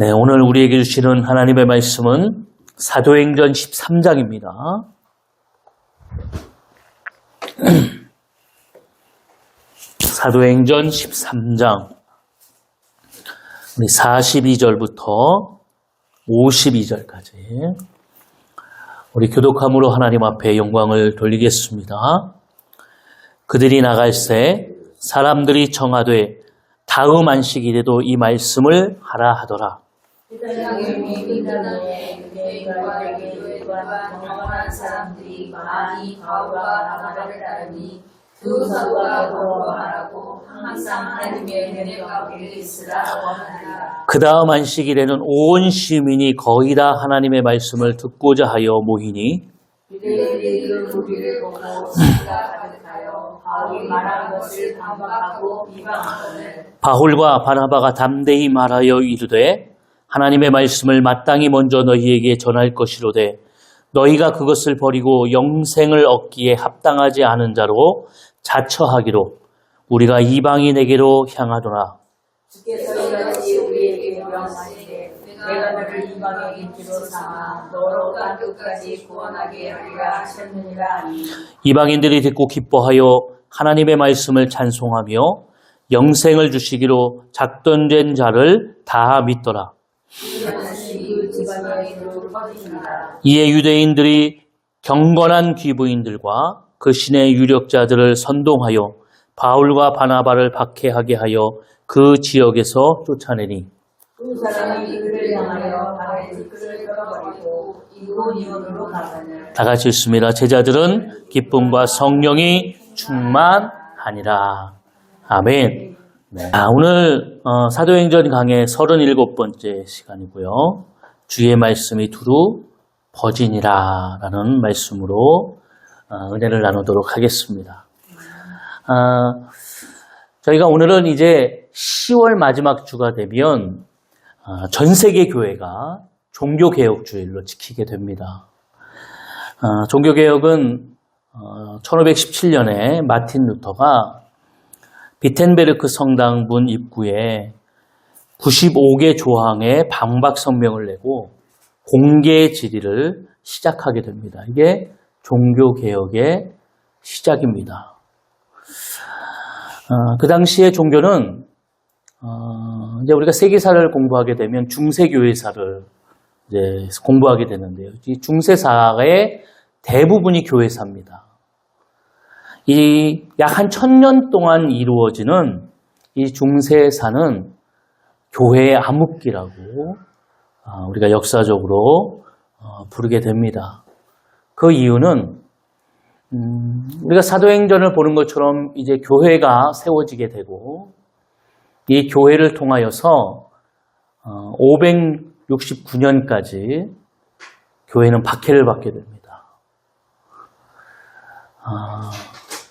네, 오늘 우리에게 주시는 하나님의 말씀은 사도행전 13장입니다. 사도행전 13장 42절부터 52절까지 우리 교독함으로 하나님 앞에 영광을 돌리겠습니다. 그들이 나갈새 사람들이 청하되 다음 안식일에도 이 말씀을 하라 하더라. 사람들이 많이 바울과 바나바를 따르니 두 사도가 거부하라고 항상 하나님의 은혜가 우리에게 있으라 원하니라. 그 다음 안식일에는 온 시민이 거의 다 하나님의 말씀을 듣고자 하여 모이니 유대인들이 그 무리를 보고 시기가 가득하여 바울이 말한 것을 반박하고 비방하거늘 바울과 바나바가 담대히 말하여 이르되 하나님의 말씀을 마땅히 먼저 너희에게 전할 것이로되 너희가 그것을 버리고 영생을 얻기에 합당하지 않은 자로 자처하기로 우리가 이방인에게로 향하도다. 주께서 이같이 우리에게 명하시되 내가 너를 이방의 인기로 삼아 너로 땅 끝까지 구원하게 하리라 하셨느니라 하니 이방인들이 듣고 기뻐하여 하나님의 말씀을 찬송하며 영생을 주시기로 작정된 자를 다 믿더라. 이에 유대인들이 경건한 귀부인들과 그 신의 유력자들을 선동하여 바울과 바나바를 박해하게 하여 그 지역에서 쫓아내니 두 사람이 그를 향하여 밤에 뒷뜰을 끌어버리고 이고니온으로 가거늘. 다 같이 읽습니다. 제자들은 기쁨과 성령이 충만하니라. 아멘. 네. 오늘 사도행전 강의 37번째 시간이고요. 주의 말씀이 두루 버지니라 라는 말씀으로 은혜를 나누도록 하겠습니다. 저희가 오늘은 이제 10월 마지막 주가 되면 전 세계 교회가 종교개혁주일로 지키게 됩니다. 종교개혁은 1517년에 마틴 루터가 비텐베르크 성당 문 입구에 95개 조항의 방박 성명을 내고 공개 질의를 시작하게 됩니다. 이게 종교개혁의 시작입니다. 그 당시의 종교는 이제 우리가 세계사를 공부하게 되면 중세교회사를 이제 공부하게 되는데요. 이 중세사의 대부분이 교회사입니다. 이 약 한 1000년 동안 이루어지는 이 중세사는 교회의 암흑기라고 우리가 역사적으로 부르게 됩니다. 그 이유는 우리가 사도행전을 보는 것처럼 이제 교회가 세워지게 되고 이 교회를 통하여서 569년까지 교회는 박해를 받게 됩니다.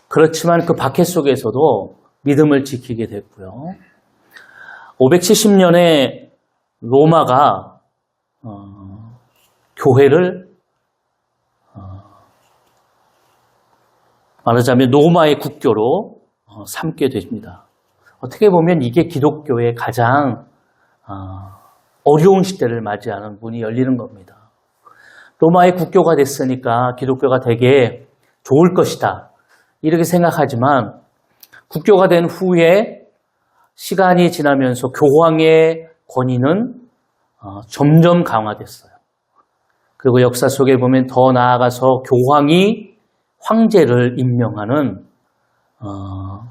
그렇지만 그 박해 속에서도 믿음을 지키게 됐고요. 570년에 로마가 교회를 말하자면 로마의 국교로 삼게 됩니다. 어떻게 보면 이게 기독교의 가장 어려운 시대를 맞이하는 문이 열리는 겁니다. 로마의 국교가 됐으니까 기독교가 되게 좋을 것이다. 이렇게 생각하지만 국교가 된 후에 시간이 지나면서 교황의 권위는 점점 강화됐어요. 그리고 역사 속에 보면 더 나아가서 교황이 황제를 임명하는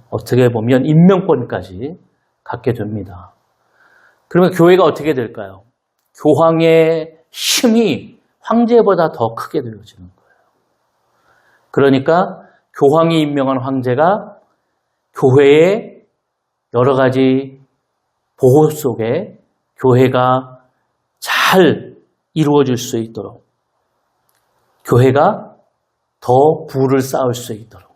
어떻게 보면 임명권까지 갖게 됩니다. 그러면 교회가 어떻게 될까요? 교황의 힘이 황제보다 더 크게 되어지는 거예요. 그러니까 교황이 임명한 황제가 교회의 여러 가지 보호 속에 교회가 잘 이루어질 수 있도록 교회가 더 부를 쌓을 수 있도록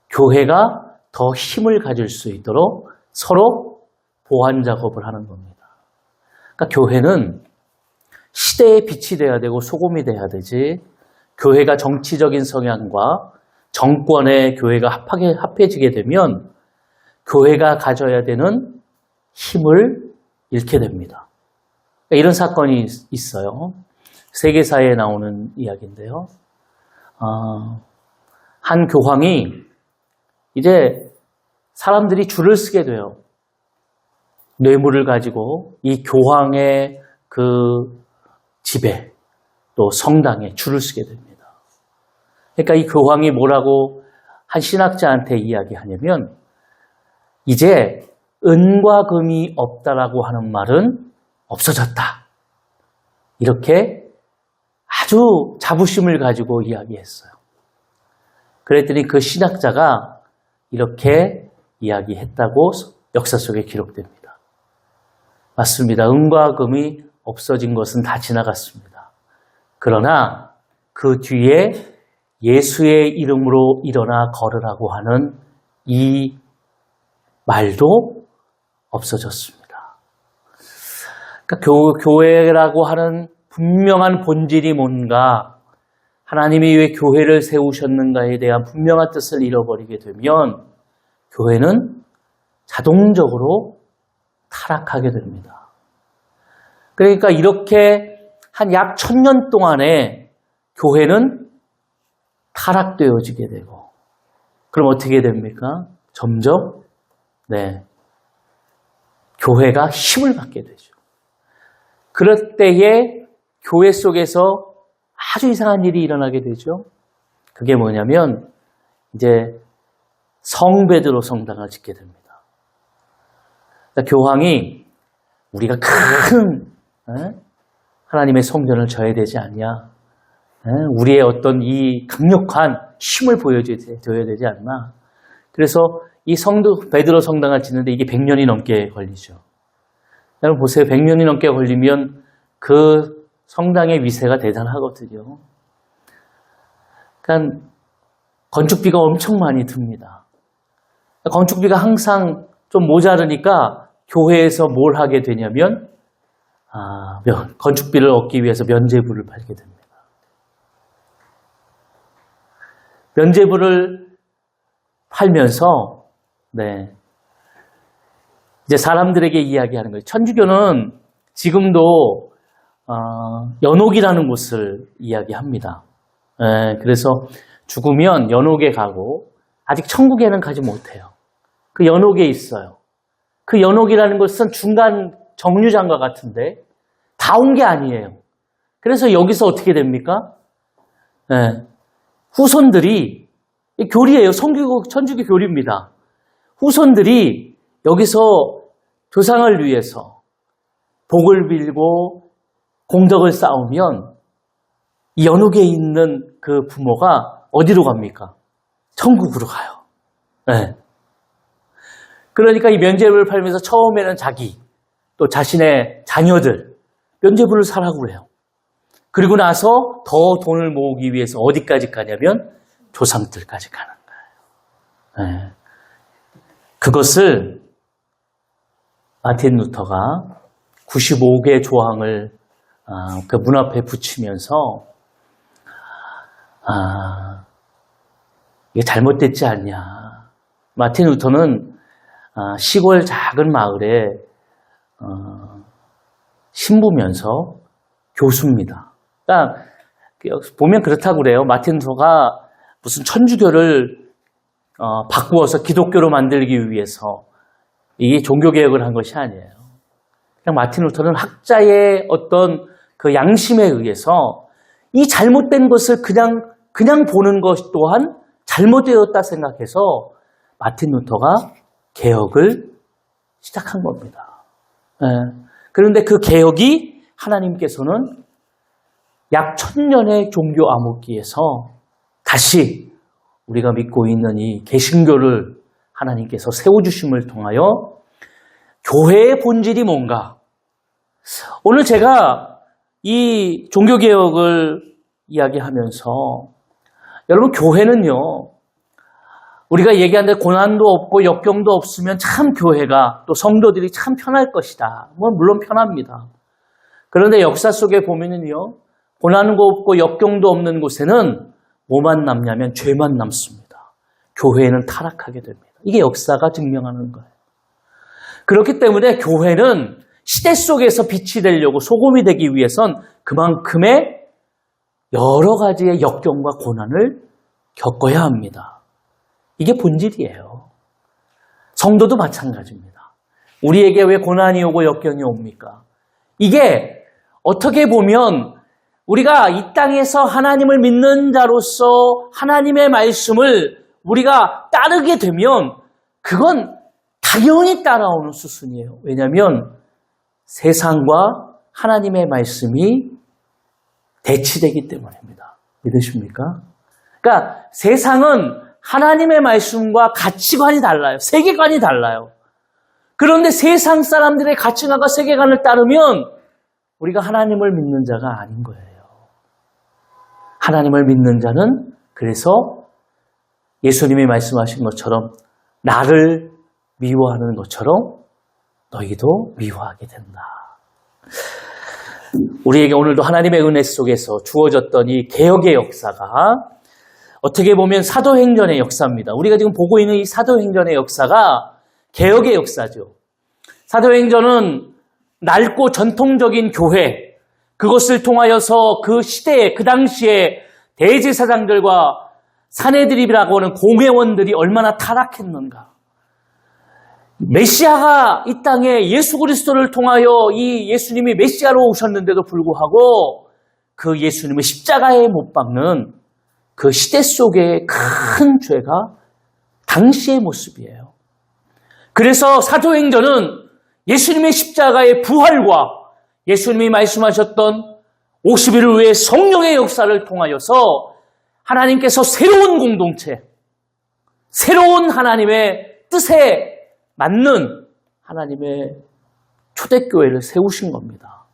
교회가 더 힘을 가질 수 있도록 서로 보완 작업을 하는 겁니다. 그러니까 교회는 시대의 빛이 돼야 되고 소금이 돼야 되지 교회가 정치적인 성향과 정권의 교회가 합해지게 되면 교회가 가져야 되는 힘을 잃게 됩니다. 이런 사건이 있어요. 세계사에 나오는 이야기인데요. 한 교황이 이제 사람들이 줄을 서게 돼요. 뇌물을 가지고 이 교황의 그 집에 또 성당에 줄을 서게 됩니다. 그러니까 이 교황이 뭐라고 한 신학자한테 이야기하냐면 이제 은과 금이 없다라고 하는 말은 없어졌다. 이렇게 아주 자부심을 가지고 이야기했어요. 그랬더니 그 신학자가 이렇게 이야기했다고 역사 속에 기록됩니다. 맞습니다. 은과 금이 없어진 것은 다 지나갔습니다. 그러나 그 뒤에 예수의 이름으로 일어나 걸으라고 하는 이 말도 없어졌습니다. 그러니까 교회라고 하는 분명한 본질이 뭔가, 하나님이 왜 교회를 세우셨는가에 대한 분명한 뜻을 잃어버리게 되면 교회는 자동적으로 타락하게 됩니다. 그러니까 이렇게 한 약 1000년 동안에 교회는 타락되어지게 되고, 그럼 어떻게 됩니까? 점점 교회가 힘을 받게 되죠. 그럴 때에 교회 속에서 아주 이상한 일이 일어나게 되죠. 그게 뭐냐면 이제 성베드로 성당을 짓게 됩니다. 그러니까 교황이 우리가 큰 하나님의 성전을 져야 되지 않냐, 우리의 어떤 이 강력한 힘을 보여줘야 되지 않나. 그래서 이 베드로 성당을 짓는데 이게 100년이 넘게 걸리죠. 여러분 보세요. 100년이 넘게 걸리면 그 성당의 위세가 대단하거든요. 그러니까 건축비가 엄청 많이 듭니다. 건축비가 항상 좀 모자르니까 교회에서 뭘 하게 되냐면 건축비를 얻기 위해서 면제부를 팔게 됩니다. 면제부를 팔면서 이제 사람들에게 이야기하는 거예요. 천주교는 지금도 연옥이라는 곳을 이야기합니다. 그래서 죽으면 연옥에 가고 아직 천국에는 가지 못해요. 그 연옥에 있어요. 그 연옥이라는 것은 중간 정류장과 같은데 다 온 게 아니에요. 그래서 여기서 어떻게 됩니까? 후손들이, 교리예요. 천주교 교리입니다. 후손들이 여기서 조상을 위해서 복을 빌고 공덕을 쌓으면 이 연옥에 있는 그 부모가 어디로 갑니까? 천국으로 가요. 그러니까 이 면제부를 팔면서 처음에는 자기 또 자신의 자녀들 면제부를 사라고 그래요. 그리고 나서 더 돈을 모으기 위해서 어디까지 가냐면 조상들까지 가는 거예요. 그것을 마틴 루터가 95개 조항을 그 문 앞에 붙이면서 이게 잘못됐지 않냐. 마틴 루터는 시골 작은 마을에 신부면서 교수입니다. 그러니까 보면 그렇다고 그래요. 마틴 루터가 무슨 천주교를 바꾸어서 기독교로 만들기 위해서 이 종교개혁을 한 것이 아니에요. 그냥 마틴 루터는 학자의 어떤 그 양심에 의해서 이 잘못된 것을 그냥 보는 것 또한 잘못되었다 생각해서 마틴 루터가 개혁을 시작한 겁니다. 그런데 그 개혁이 하나님께서는 약 1000년의 종교 암흑기에서 다시 우리가 믿고 있는 이 개신교를 하나님께서 세워주심을 통하여 교회의 본질이 뭔가. 오늘 제가 이 종교개혁을 이야기하면서 여러분 교회는요, 우리가 얘기하는데 고난도 없고 역경도 없으면 참 교회가 또 성도들이 참 편할 것이다. 물론 편합니다. 그런데 역사 속에 보면은요, 고난도 없고 역경도 없는 곳에는 뭐만 남냐면 죄만 남습니다. 교회는 타락하게 됩니다. 이게 역사가 증명하는 거예요. 그렇기 때문에 교회는 시대 속에서 빛이 되려고 소금이 되기 위해선 그만큼의 여러 가지의 역경과 고난을 겪어야 합니다. 이게 본질이에요. 성도도 마찬가지입니다. 우리에게 왜 고난이 오고 역경이 옵니까? 이게 어떻게 보면 우리가 이 땅에서 하나님을 믿는 자로서 하나님의 말씀을 우리가 따르게 되면 그건 당연히 따라오는 수순이에요. 왜냐하면 세상과 하나님의 말씀이 대치되기 때문입니다. 믿으십니까? 그러니까 세상은 하나님의 말씀과 가치관이 달라요. 세계관이 달라요. 그런데 세상 사람들의 가치관과 세계관을 따르면 우리가 하나님을 믿는 자가 아닌 거예요. 하나님을 믿는 자는 그래서 예수님이 말씀하신 것처럼 나를 미워하는 것처럼 너희도 미워하게 된다. 우리에게 오늘도 하나님의 은혜 속에서 주어졌던 이 개혁의 역사가 어떻게 보면 사도행전의 역사입니다. 우리가 지금 보고 있는 이 사도행전의 역사가 개혁의 역사죠. 사도행전은 낡고 전통적인 교회, 그것을 통하여서 그 시대에, 그 당시에 대제사장들과 사내들이라고 하는 공회원들이 얼마나 타락했는가. 메시아가 이 땅에 예수 그리스도를 통하여 이 예수님이 메시아로 오셨는데도 불구하고 그 예수님을 십자가에 못 박는 그 시대 속의 큰 죄가 당시의 모습이에요. 그래서 사도행전은 예수님의 십자가의 부활과 예수님이 말씀하셨던 50일 후에 성령의 역사를 통하여서 하나님께서 새로운 공동체, 새로운 하나님의 뜻에 맞는 하나님의 초대교회를 세우신 겁니다.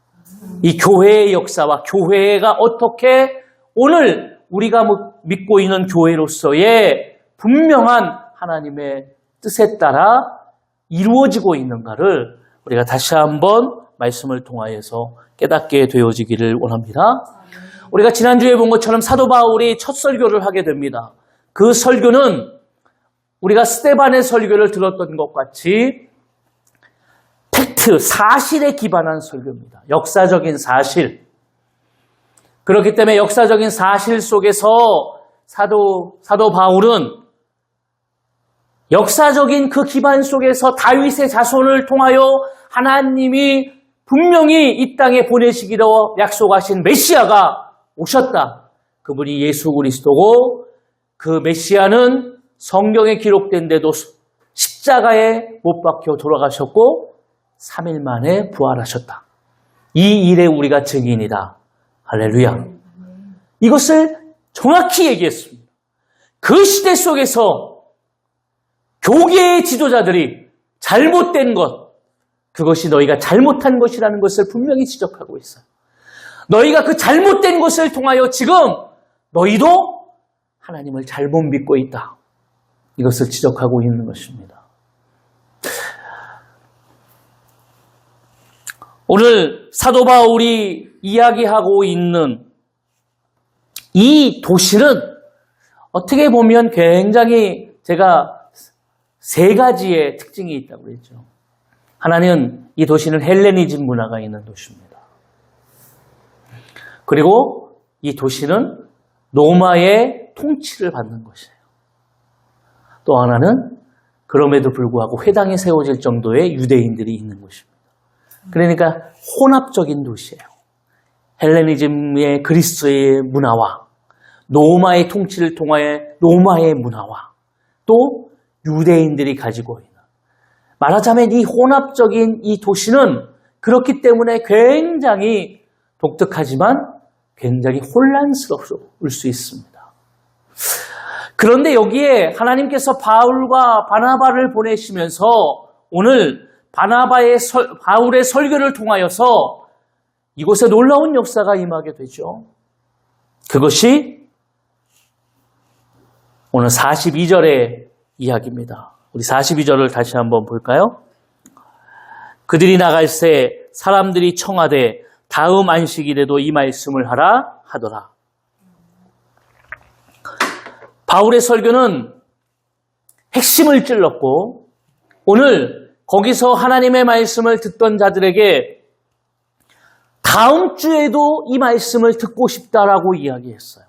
이 교회의 역사와 교회가 어떻게 오늘 우리가 믿고 있는 교회로서의 분명한 하나님의 뜻에 따라 이루어지고 있는가를 우리가 다시 한번 말씀을 통하여서 깨닫게 되어지기를 원합니다. 우리가 지난주에 본 것처럼 사도 바울이 첫 설교를 하게 됩니다. 그 설교는 우리가 스데반의 설교를 들었던 것 같이 팩트, 사실에 기반한 설교입니다. 역사적인 사실. 그렇기 때문에 역사적인 사실 속에서 사도 바울은 역사적인 그 기반 속에서 다윗의 자손을 통하여 하나님이 분명히 이 땅에 보내시기로 약속하신 메시아가 오셨다. 그분이 예수 그리스도고 그 메시아는 성경에 기록된 데도 십자가에 못 박혀 돌아가셨고 3일 만에 부활하셨다. 이 일에 우리가 증인이다. 할렐루야. 이것을 정확히 얘기했습니다. 그 시대 속에서 교계의 지도자들이 잘못된 것, 그것이 너희가 잘못한 것이라는 것을 분명히 지적하고 있어요. 너희가 그 잘못된 것을 통하여 지금 너희도 하나님을 잘못 믿고 있다. 이것을 지적하고 있는 것입니다. 오늘 사도 바울이 이야기하고 있는 이 도시는 어떻게 보면 굉장히 제가 세 가지의 특징이 있다고 했죠. 하나는 이 도시는 헬레니즘 문화가 있는 도시입니다. 그리고 이 도시는 로마의 통치를 받는 것이에요. 또 하나는 그럼에도 불구하고 회당이 세워질 정도의 유대인들이 있는 곳입니다. 그러니까 혼합적인 도시예요. 헬레니즘의 그리스의 문화와 로마의 통치를 통하여 로마의 문화와 또 유대인들이 가지고 있는, 말하자면 이 혼합적인 이 도시는 그렇기 때문에 굉장히 독특하지만 굉장히 혼란스러울 수 있습니다. 그런데 여기에 하나님께서 바울과 바나바를 보내시면서 오늘 바울의 설교를 통하여서 이곳에 놀라운 역사가 임하게 되죠. 그것이 오늘 42절의 이야기입니다. 우리 42절을 다시 한번 볼까요? 그들이 나갈새 사람들이 청하되 다음 안식일에도 이 말씀을 하라 하더라. 바울의 설교는 핵심을 찔렀고 오늘 거기서 하나님의 말씀을 듣던 자들에게 다음 주에도 이 말씀을 듣고 싶다라고 이야기했어요.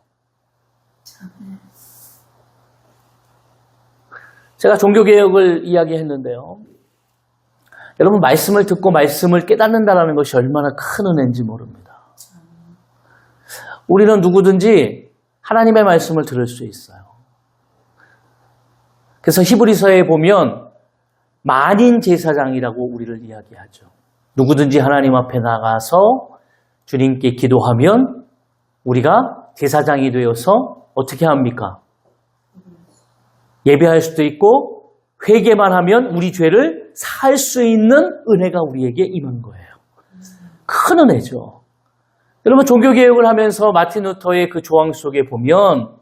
제가 종교개혁을 이야기했는데요. 여러분, 말씀을 듣고 말씀을 깨닫는다는 것이 얼마나 큰 은혜인지 모릅니다. 우리는 누구든지 하나님의 말씀을 들을 수 있어요. 그래서 히브리서에 보면 만인 제사장이라고 우리를 이야기하죠. 누구든지 하나님 앞에 나가서 주님께 기도하면 우리가 제사장이 되어서 어떻게 합니까? 예배할 수도 있고 회개만 하면 우리 죄를 살 수 있는 은혜가 우리에게 임한 거예요. 큰 은혜죠. 여러분, 종교개혁을 하면서 마틴 루터의 그 조항 속에 보면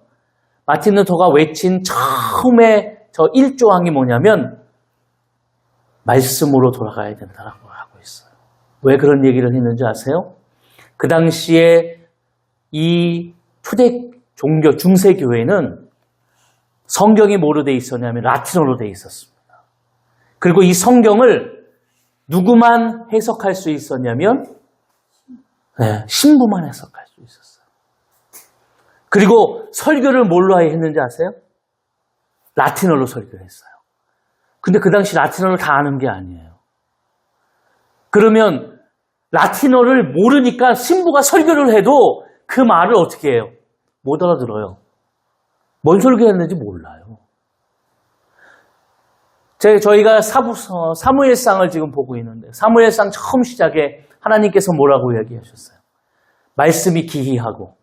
마틴 루터가 외친 처음에 저 1조항이 뭐냐면 말씀으로 돌아가야 된다고 하고 있어요. 왜 그런 얘기를 했는지 아세요? 그 당시에 이 초대 종교 중세교회는 성경이 뭐로 돼 있었냐면 라틴어로 돼 있었습니다. 그리고 이 성경을 누구만 해석할 수 있었냐면 신부만 해석할 수 있었어요. 그리고 설교를 뭘로 했는지 아세요? 라틴어로 설교를 했어요. 근데 그 당시 라틴어를 다 아는 게 아니에요. 그러면 라틴어를 모르니까 신부가 설교를 해도 그 말을 어떻게 해요? 못 알아들어요. 뭔 설교했는지 몰라요. 저희가 사무엘상을 지금 보고 있는데 사무엘상 처음 시작에 하나님께서 뭐라고 이야기하셨어요? 말씀이 기이하고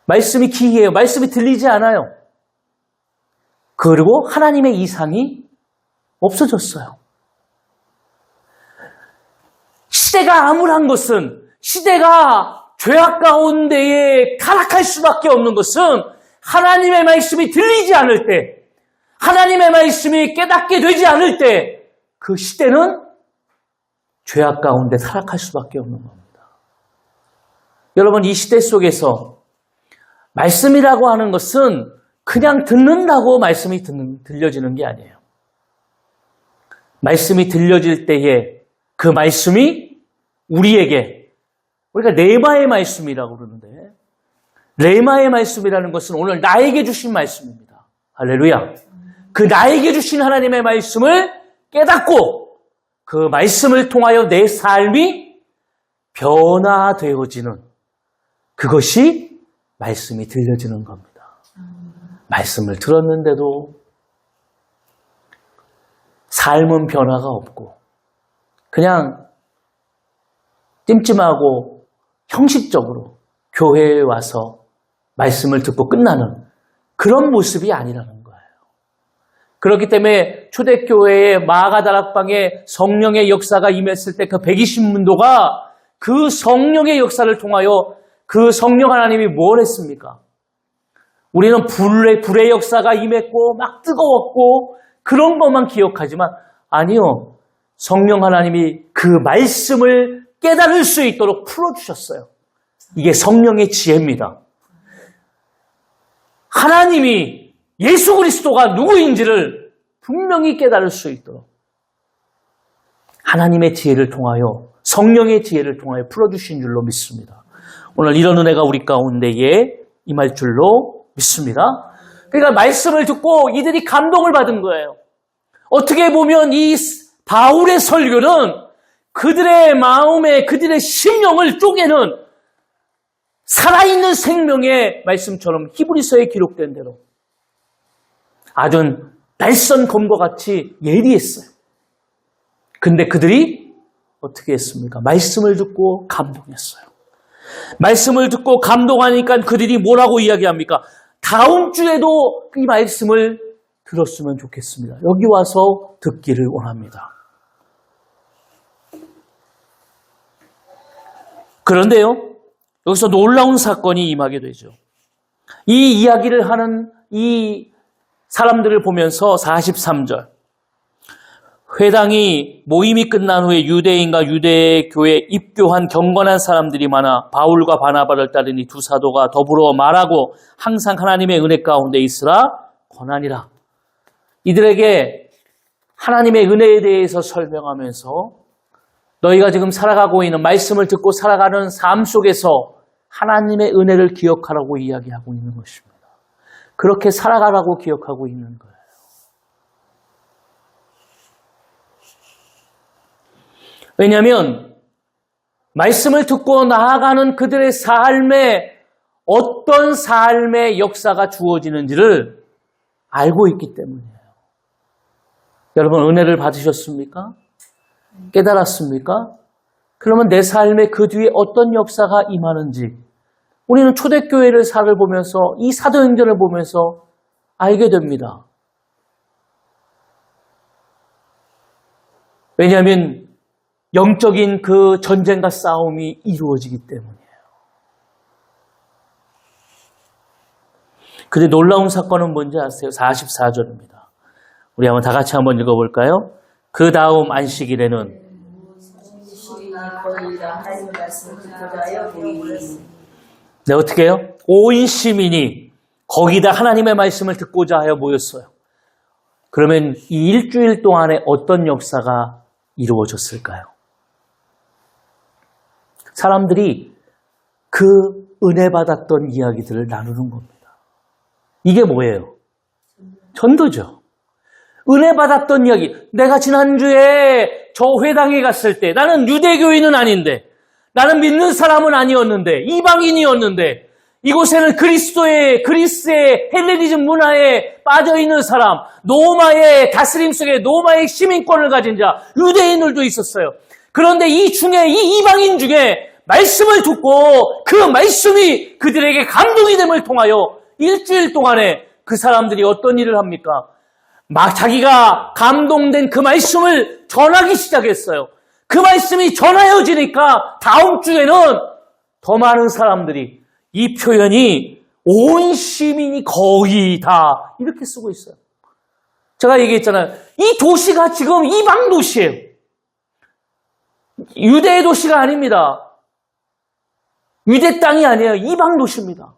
말씀이 기이해요. 말씀이 들리지 않아요. 그리고 하나님의 이상이 없어졌어요. 시대가 암울한 것은 시대가 죄악 가운데에 타락할 수밖에 없는 것은 하나님의 말씀이 들리지 않을 때, 하나님의 말씀이 깨닫게 되지 않을 때 그 시대는 죄악 가운데 타락할 수밖에 없는 겁니다. 여러분, 이 시대 속에서 말씀이라고 하는 것은 그냥 듣는다고 말씀이 들려지는 게 아니에요. 말씀이 들려질 때에 그 말씀이 우리에게, 우리가 레마의 말씀이라고 그러는데 레마의 말씀이라는 것은 오늘 나에게 주신 말씀입니다. 할렐루야. 그 나에게 주신 하나님의 말씀을 깨닫고 그 말씀을 통하여 내 삶이 변화되어지는 그것이 말씀이 들려지는 겁니다. 말씀을 들었는데도 삶은 변화가 없고 그냥 찜찜하고 형식적으로 교회에 와서 말씀을 듣고 끝나는 그런 모습이 아니라는 거예요. 그렇기 때문에 초대교회의 마가다락방에 성령의 역사가 임했을 때 그 120문도가 그 성령의 역사를 통하여 그 성령 하나님이 뭘 했습니까? 우리는 불의 역사가 임했고 막 뜨거웠고 그런 것만 기억하지만 아니요. 성령 하나님이 그 말씀을 깨달을 수 있도록 풀어주셨어요. 이게 성령의 지혜입니다. 하나님이 예수 그리스도가 누구인지를 분명히 깨달을 수 있도록 하나님의 지혜를 통하여 성령의 지혜를 통하여 풀어주신 줄로 믿습니다. 오늘 이런 은혜가 우리 가운데에 임할 줄로 믿습니다. 그러니까 말씀을 듣고 이들이 감동을 받은 거예요. 어떻게 보면 이 바울의 설교는 그들의 마음에 그들의 심령을 쪼개는 살아있는 생명의 말씀처럼 히브리서에 기록된 대로 아주 날선 검과 같이 예리했어요. 근데 그들이 어떻게 했습니까? 말씀을 듣고 감동했어요. 말씀을 듣고 감동하니까 그들이 뭐라고 이야기합니까? 다음 주에도 이 말씀을 들었으면 좋겠습니다. 여기 와서 듣기를 원합니다. 그런데요, 여기서 놀라운 사건이 임하게 되죠. 이 이야기를 하는 이 사람들을 보면서 43절 회당이 모임이 끝난 후에 유대인과 유대교에 입교한 경건한 사람들이 많아 바울과 바나바를 따르니 두 사도가 더불어 말하고 항상 하나님의 은혜 가운데 있으라 권하니라. 이들에게 하나님의 은혜에 대해서 설명하면서 너희가 지금 살아가고 있는 말씀을 듣고 살아가는 삶 속에서 하나님의 은혜를 기억하라고 이야기하고 있는 것입니다. 그렇게 살아가라고 기억하고 있는 거예요. 왜냐하면 말씀을 듣고 나아가는 그들의 삶에 어떤 삶의 역사가 주어지는지를 알고 있기 때문이에요. 여러분 은혜를 받으셨습니까? 깨달았습니까? 그러면 내 삶에 그 뒤에 어떤 역사가 임하는지 우리는 초대교회를 살아보면서 이 사도행전을 보면서 알게 됩니다. 왜냐하면 영적인 그 전쟁과 싸움이 이루어지기 때문이에요. 근데 놀라운 사건은 뭔지 아세요? 44절입니다. 우리 한번 다 같이 한번 읽어볼까요? 그 다음 안식일에는 네, 어떻게 해요? 온 시민이 거기다 하나님의 말씀을 듣고자 하여 모였어요. 그러면 이 일주일 동안에 어떤 역사가 이루어졌을까요? 사람들이 그 은혜 받았던 이야기들을 나누는 겁니다. 이게 뭐예요? 전도죠. 은혜 받았던 이야기. 내가 지난주에 저 회당에 갔을 때 나는 유대교인은 아닌데 나는 믿는 사람은 아니었는데 이방인이었는데 이곳에는 그리스의 헬레니즘 문화에 빠져있는 사람, 로마의 다스림 속에 로마의 시민권을 가진 자, 유대인들도 있었어요. 그런데 이 중에 이 이방인 중에 말씀을 듣고 그 말씀이 그들에게 감동이 됨을 통하여 일주일 동안에 그 사람들이 어떤 일을 합니까? 막 자기가 감동된 그 말씀을 전하기 시작했어요. 그 말씀이 전하여지니까 다음 주에는 더 많은 사람들이 이 표현이 온 시민이 거의 다 이렇게 쓰고 있어요. 제가 얘기했잖아요. 이 도시가 지금 이방 도시예요. 유대의 도시가 아닙니다. 유대 땅이 아니에요. 이방 도시입니다.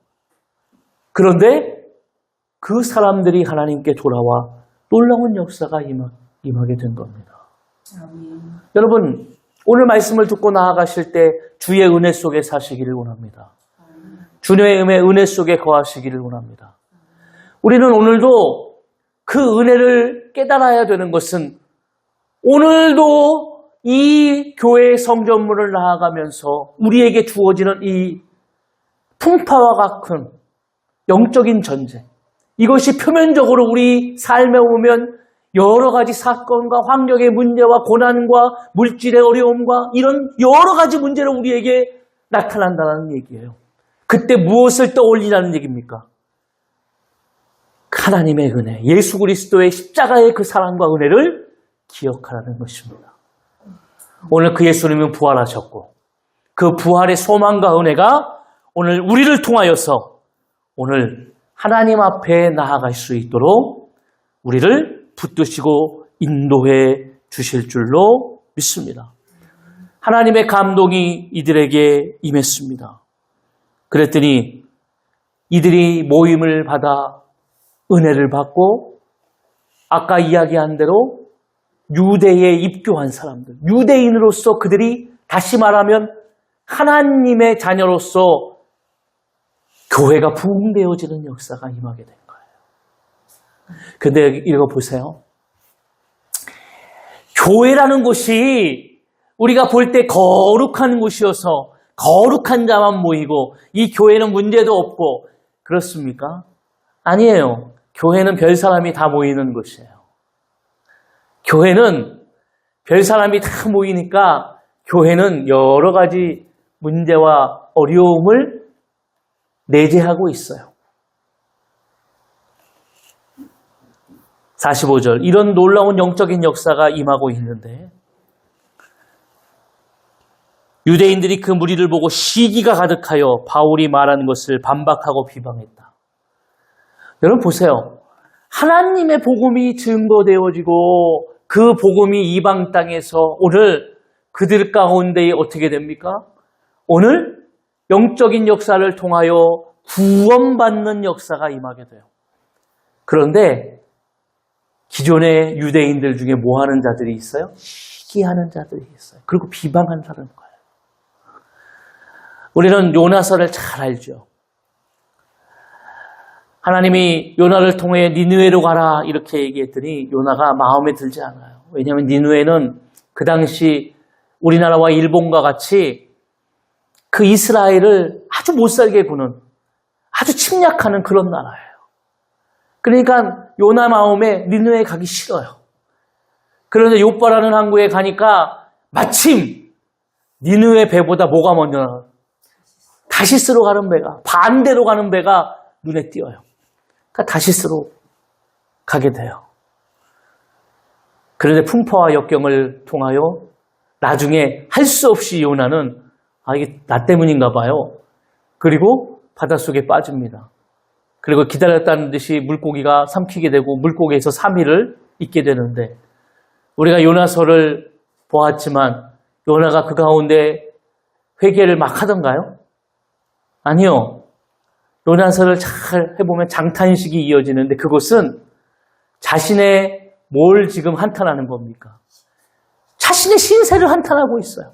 그런데 그 사람들이 하나님께 돌아와 놀라운 역사가 임하게 된 겁니다. 여러분, 오늘 말씀을 듣고 나아가실 때 주의 은혜 속에 사시기를 원합니다. 주의 은혜 속에 거하시기를 원합니다. 우리는 오늘도 그 은혜를 깨달아야 되는 것은 오늘도 이 교회의 성전문을 나아가면서 우리에게 주어지는 이 풍파와 같은 영적인 전쟁, 이것이 표면적으로 우리 삶에 오면 여러 가지 사건과 환경의 문제와 고난과 물질의 어려움과 이런 여러 가지 문제로 우리에게 나타난다는 얘기예요. 그때 무엇을 떠올리라는 얘기입니까? 하나님의 은혜, 예수 그리스도의 십자가의 그 사랑과 은혜를 기억하라는 것입니다. 오늘 그 예수님은 부활하셨고 그 부활의 소망과 은혜가 오늘 우리를 통하여서 오늘 하나님 앞에 나아갈 수 있도록 우리를 붙드시고 인도해 주실 줄로 믿습니다. 하나님의 감동이 이들에게 임했습니다. 그랬더니 이들이 모임을 받아 은혜를 받고 아까 이야기한 대로 유대에 입교한 사람들, 유대인으로서 그들이 다시 말하면 하나님의 자녀로서 교회가 부흥되어지는 역사가 임하게 된 거예요. 근데 읽어보세요. 교회라는 곳이 우리가 볼 때 거룩한 곳이어서 거룩한 자만 모이고 이 교회는 문제도 없고 그렇습니까? 아니에요. 교회는 별 사람이 다 모이는 곳이에요. 교회는 별 사람이 다 모이니까 교회는 여러 가지 문제와 어려움을 내재하고 있어요. 45절, 이런 놀라운 영적인 역사가 임하고 있는데 유대인들이 그 무리를 보고 시기가 가득하여 바울이 말하는 것을 반박하고 비방했다. 여러분 보세요. 하나님의 복음이 증거되어지고 그 복음이 이방 땅에서 오늘 그들 가운데 어떻게 됩니까? 오늘 영적인 역사를 통하여 구원받는 역사가 임하게 돼요. 그런데 기존의 유대인들 중에 뭐 하는 자들이 있어요? 시기하는 자들이 있어요. 그리고 비방하는 거예요. 우리는 요나서를 잘 알죠. 하나님이 요나를 통해 니느웨로 가라 이렇게 얘기했더니 요나가 마음에 들지 않아요. 왜냐하면 니느웨는 그 당시 우리나라와 일본과 같이 그 이스라엘을 아주 못살게 구는 아주 침략하는 그런 나라예요. 그러니까 요나 마음에 니느웨에 가기 싫어요. 그런데 요빠라는 항구에 가니까 마침 니느웨 배보다 뭐가 먼저 나와요? 다시스로 가는 배가, 반대로 가는 배가 눈에 띄어요. 그러니까 다시스로 가게 돼요. 그런데 풍파와 역경을 통하여 나중에 할 수 없이 요나는 이게 나 때문인가 봐요. 그리고 바닷속에 빠집니다. 그리고 기다렸다는 듯이 물고기가 삼키게 되고 물고기에서 3일을 있게 되는데 우리가 요나서를 보았지만 요나가 그 가운데 회개를 막 하던가요? 아니요. 요나서를 잘 해보면 장탄식이 이어지는데 그것은 자신의 뭘 지금 한탄하는 겁니까? 자신의 신세를 한탄하고 있어요.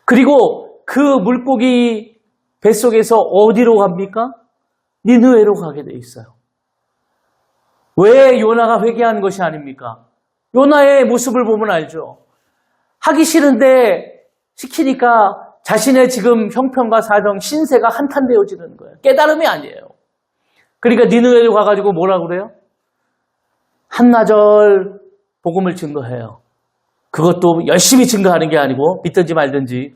그리고 그 물고기 뱃속에서 어디로 갑니까? 니느웨로 가게 돼 있어요. 왜 요나가 회개한 것이 아닙니까? 요나의 모습을 보면 알죠. 하기 싫은데 시키니까 자신의 지금 형편과 사정, 신세가 한탄되어지는 거예요. 깨달음이 아니에요. 그러니까 니느웨로 가가지고 뭐라 그래요? 한나절 복음을 증거해요. 그것도 열심히 증거하는 게 아니고 믿든지 말든지.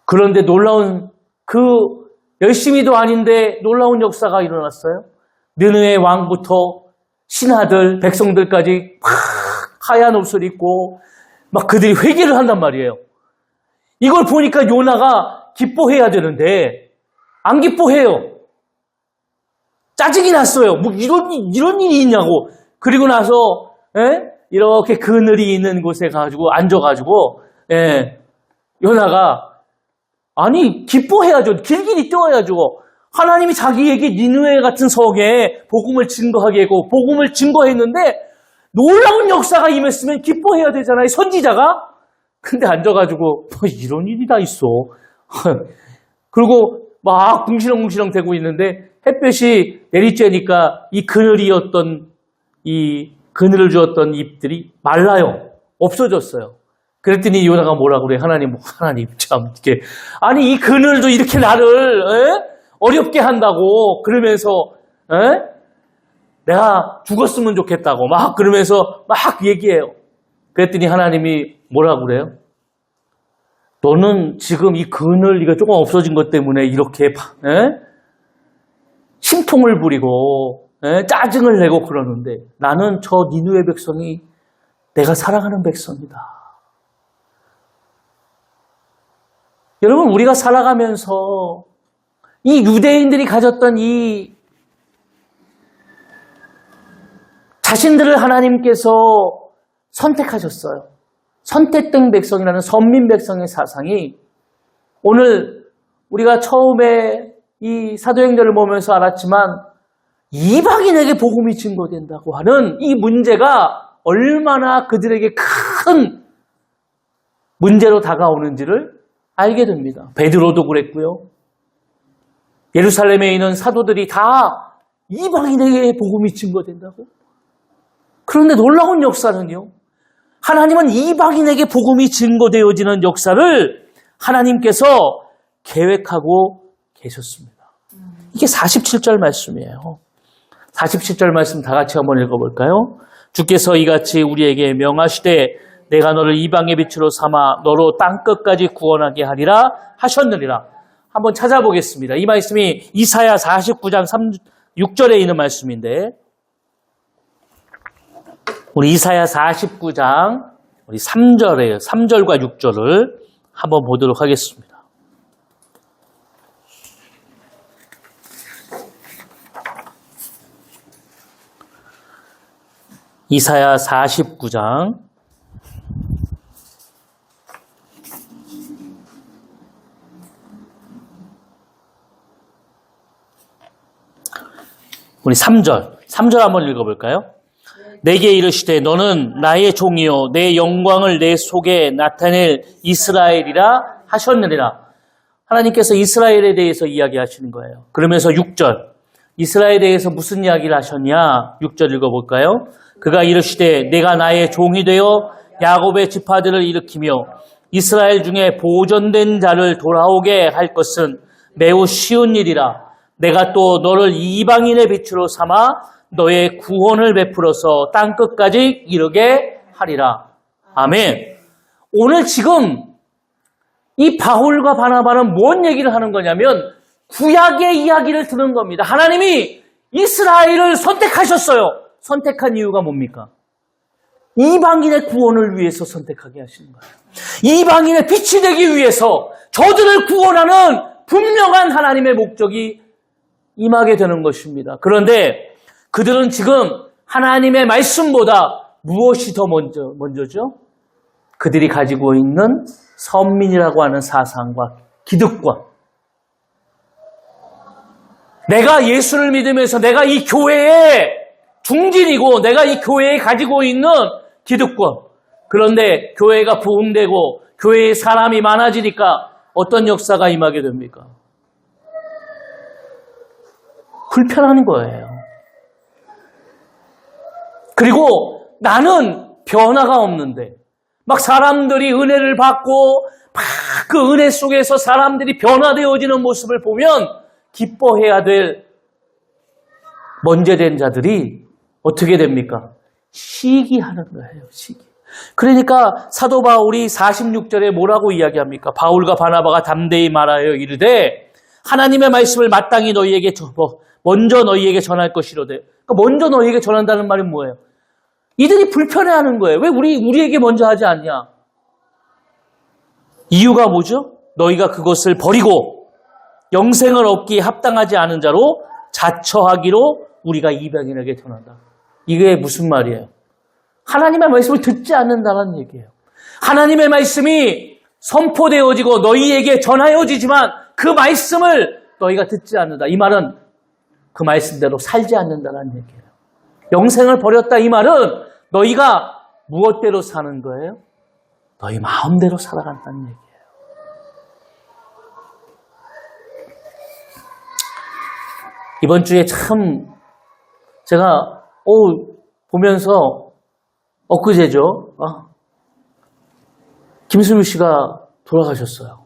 그런데 놀라운 그 열심히도 아닌데 놀라운 역사가 일어났어요. 느느웨 왕부터 신하들, 백성들까지 막 하얀 옷을 입고 막 그들이 회개를 한단 말이에요. 이걸 보니까 요나가 기뻐해야 되는데 안 기뻐해요. 짜증이 났어요. 뭐 이런 일이 있냐고. 그리고 나서 이렇게 그늘이 있는 곳에 가지고 앉아가지고 요나가 아니 기뻐해야죠. 길길이 뛰어야죠. 하나님이 자기에게 니느웨 같은 성에 복음을 증거하게 하고 복음을 증거했는데 놀라운 역사가 임했으면 기뻐해야 되잖아요. 선지자가. 근데 앉아가지고 뭐 이런 일이 다 있어. 그리고 막 궁시렁궁시렁 대고 있는데 햇볕이 내리쬐니까 이 그늘이었던 이 그늘을 주었던 잎들이 말라요. 없어졌어요. 그랬더니 요나가 뭐라고 그래? 하나님 참 이렇게 아니 이 그늘도 이렇게 나를 어렵게 한다고 그러면서 내가 죽었으면 좋겠다고 막 그러면서 막 얘기해요. 그랬더니 하나님이 뭐라고 그래요? 너는 지금 이 그늘 이거 조금 없어진 것 때문에 이렇게 심통을 부리고 짜증을 내고 그러는데 나는 저 니느웨 백성이 내가 사랑하는 백성이다. 여러분 우리가 살아가면서 이 유대인들이 가졌던 이 자신들을 하나님께서 선택하셨어요. 선택된 백성이라는 선민 백성의 사상이 오늘 우리가 처음에 이 사도행전을 보면서 알았지만 이방인에게 복음이 증거된다고 하는 이 문제가 얼마나 그들에게 큰 문제로 다가오는지를 알게 됩니다. 베드로도 그랬고요. 예루살렘에 있는 사도들이 다 이방인에게 복음이 증거된다고? 그런데 놀라운 역사는요. 하나님은 이방인에게 복음이 증거되어지는 역사를 하나님께서 계획하고 계셨습니다. 이게 47절 말씀이에요. 47절 말씀 다 같이 한번 읽어볼까요? 주께서 이같이 우리에게 명하시되 내가 너를 이방의 빛으로 삼아 너로 땅끝까지 구원하게 하리라 하셨느니라. 한번 찾아보겠습니다. 이 말씀이 이사야 49장 6절에 있는 말씀인데 우리 이사야 49장 우리 3절에요. 3절과 6절을 한번 보도록 하겠습니다. 이사야 49장 우리 3절 3절 한번 읽어볼까요? 내게 이르시되 너는 나의 종이요 내 영광을 내 속에 나타낼 이스라엘이라 하셨느니라. 하나님께서 이스라엘에 대해서 이야기하시는 거예요. 그러면서 6절 이스라엘에 대해서 무슨 이야기를 하셨냐? 6절 읽어볼까요? 그가 이르시되 내가 나의 종이 되어 야곱의 지파들을 일으키며 이스라엘 중에 보존된 자를 돌아오게 할 것은 매우 쉬운 일이라. 내가 또 너를 이방인의 빛으로 삼아 너의 구원을 베풀어서 땅끝까지 이르게 하리라. 아멘. 오늘 지금 이 바울과 바나바는 뭔 얘기를 하는 거냐면 구약의 이야기를 듣는 겁니다. 하나님이 이스라엘을 선택하셨어요. 선택한 이유가 뭡니까? 이방인의 구원을 위해서 선택하게 하시는 거예요. 이방인의 빛이 되기 위해서 저들을 구원하는 분명한 하나님의 목적이 임하게 되는 것입니다. 그런데 그들은 지금 하나님의 말씀보다 무엇이 더 먼저죠? 그들이 가지고 있는 선민이라고 하는 사상과 기득권. 내가 예수를 믿으면서 내가 이 교회의 중진이고 내가 이 교회에 가지고 있는 기득권. 그런데 교회가 부흥되고 교회에 사람이 많아지니까 어떤 역사가 임하게 됩니까? 불편한 거예요. 그리고 나는 변화가 없는데 막 사람들이 은혜를 받고 막 그 은혜 속에서 사람들이 변화되어지는 모습을 보면 기뻐해야 될 먼저된 자들이 어떻게 됩니까? 시기하는 거예요. 시기. 그러니까 사도 바울이 46절에 뭐라고 이야기합니까? 바울과 바나바가 담대히 말하여 이르되 하나님의 말씀을 마땅히 너희에게 먼저 너희에게 전할 것이로되. 그러니까 먼저 너희에게 전한다는 말이 뭐예요? 이들이 불편해하는 거예요. 왜 우리에게 먼저 하지 않냐? 이유가 뭐죠? 너희가 그것을 버리고 영생을 얻기에 합당하지 않은 자로 자처하기로 우리가 이방인에게 전한다. 이게 무슨 말이에요? 하나님의 말씀을 듣지 않는다는 얘기예요. 하나님의 말씀이 선포되어지고 너희에게 전하여지지만 그 말씀을 너희가 듣지 않는다. 이 말은 그 말씀대로 살지 않는다는 얘기예요. 영생을 버렸다 이 말은 너희가 무엇대로 사는 거예요? 너희 마음대로 살아간다는 얘기예요. 이번 주에 참 제가 보면서 엊그제죠. 김수미 씨가 돌아가셨어요.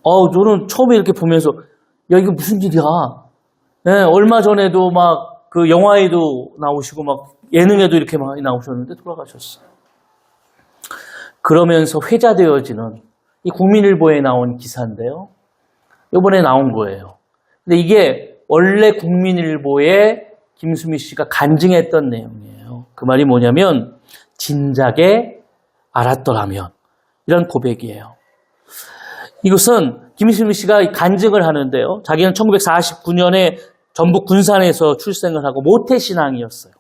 저는 처음에 이렇게 보면서 야 이게 무슨 일이야? 네, 얼마 전에도 막 그 영화에도 나오시고 막 예능에도 이렇게 많이 나오셨는데 돌아가셨어요. 그러면서 회자되어지는 이 국민일보에 나온 기사인데요. 이번에 나온 거예요. 근데 이게 원래 국민일보에 김수미 씨가 간증했던 내용이에요. 그 말이 뭐냐면 진작에 알았더라면 이런 고백이에요. 이것은 김수미 씨가 간증을 하는데요. 자기는 1949년에 전북 군산에서 출생을 하고 모태신앙이었어요.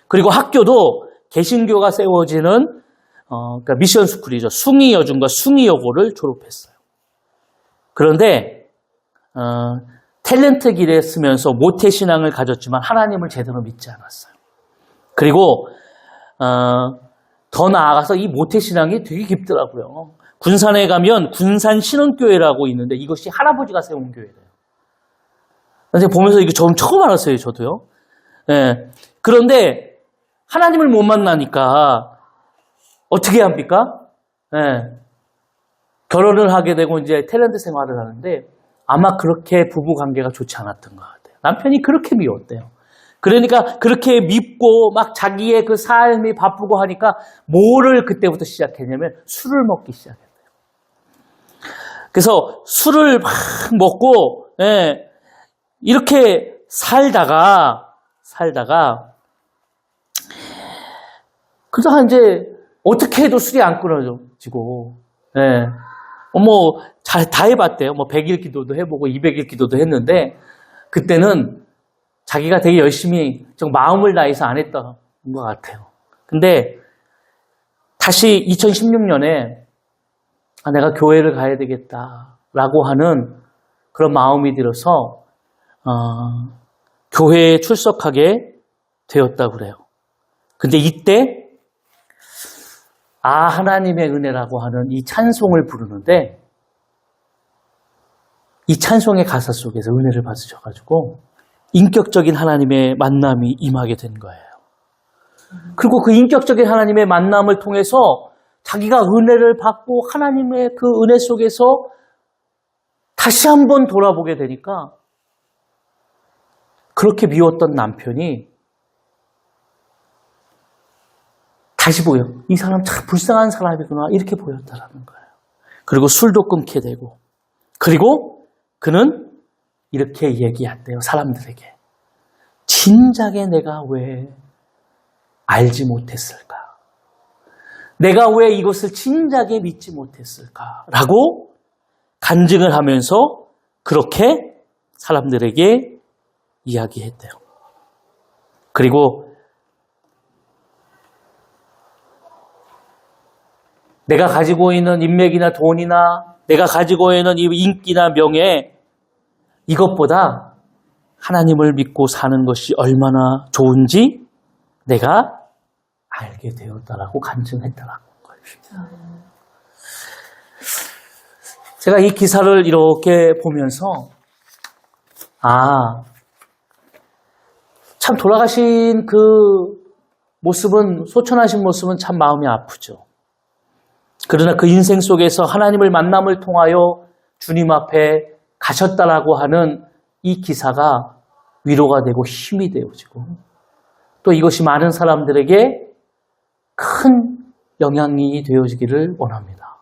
그리고 학교도 개신교가 세워지는 그러니까 미션 스쿨이죠. 숭의여중과 숭의여고를 졸업했어요. 그런데 탤런트 길에 쓰면서 모태신앙을 가졌지만 하나님을 제대로 믿지 않았어요. 그리고 더 나아가서 이 모태신앙이 되게 깊더라고요. 군산에 가면 군산신흥교회라고 있는데 이것이 할아버지가 세운 교회예요. 제가 보면서 이거 처음 알았어요. 저도요. 예. 그런데 하나님을 못 만나니까 어떻게 합니까? 예. 결혼을 하게 되고 이제 탤런트 생활을 하는데 아마 그렇게 부부 관계가 좋지 않았던 것 같아요. 남편이 그렇게 미웠대요. 그러니까 그렇게 밉고 막 자기의 그 삶이 바쁘고 하니까 뭐를 그때부터 시작했냐면 술을 먹기 시작했대요. 그래서 술을 막 먹고 이렇게 살다가 그러다가 이제 어떻게 해도 술이 안 끊어지고 다 해봤대요. 100일 기도도 해보고 200일 기도도 했는데 그때는 자기가 되게 열심히 좀 마음을 다해서 안 했던 것 같아요. 근데 다시 2016년에 내가 교회를 가야 되겠다라고 하는 그런 마음이 들어서 교회에 출석하게 되었다고 그래요. 근데 이때 하나님의 은혜라고 하는 이 찬송을 부르는데 이 찬송의 가사 속에서 은혜를 받으셔가지고 인격적인 하나님의 만남이 임하게 된 거예요. 그리고 그 인격적인 하나님의 만남을 통해서 자기가 은혜를 받고 하나님의 그 은혜 속에서 다시 한번 돌아보게 되니까 그렇게 미웠던 남편이 다시 보여. 이 사람 참 불쌍한 사람이구나. 이렇게 보였다라는 거예요. 그리고 술도 끊게 되고 그리고 그는 이렇게 얘기한대요. 사람들에게. 진작에 내가 왜 알지 못했을까? 내가 왜 이것을 진작에 믿지 못했을까? 라고 간증을 하면서 그렇게 사람들에게 이야기했대요. 그리고 내가 가지고 있는 인맥이나 돈이나 내가 가지고 있는 이 인기나 명예 이것보다 하나님을 믿고 사는 것이 얼마나 좋은지 내가 알게 되었다라고 간증했다라는 것입니다. 제가 이 기사를 이렇게 보면서 참 돌아가신 그 모습은 소천하신 모습은 참 마음이 아프죠. 그러나 그 인생 속에서 하나님을 만남을 통하여 주님 앞에 가셨다라고 하는 이 기사가 위로가 되고 힘이 되어지고 또 이것이 많은 사람들에게 큰 영향이 되어지기를 원합니다.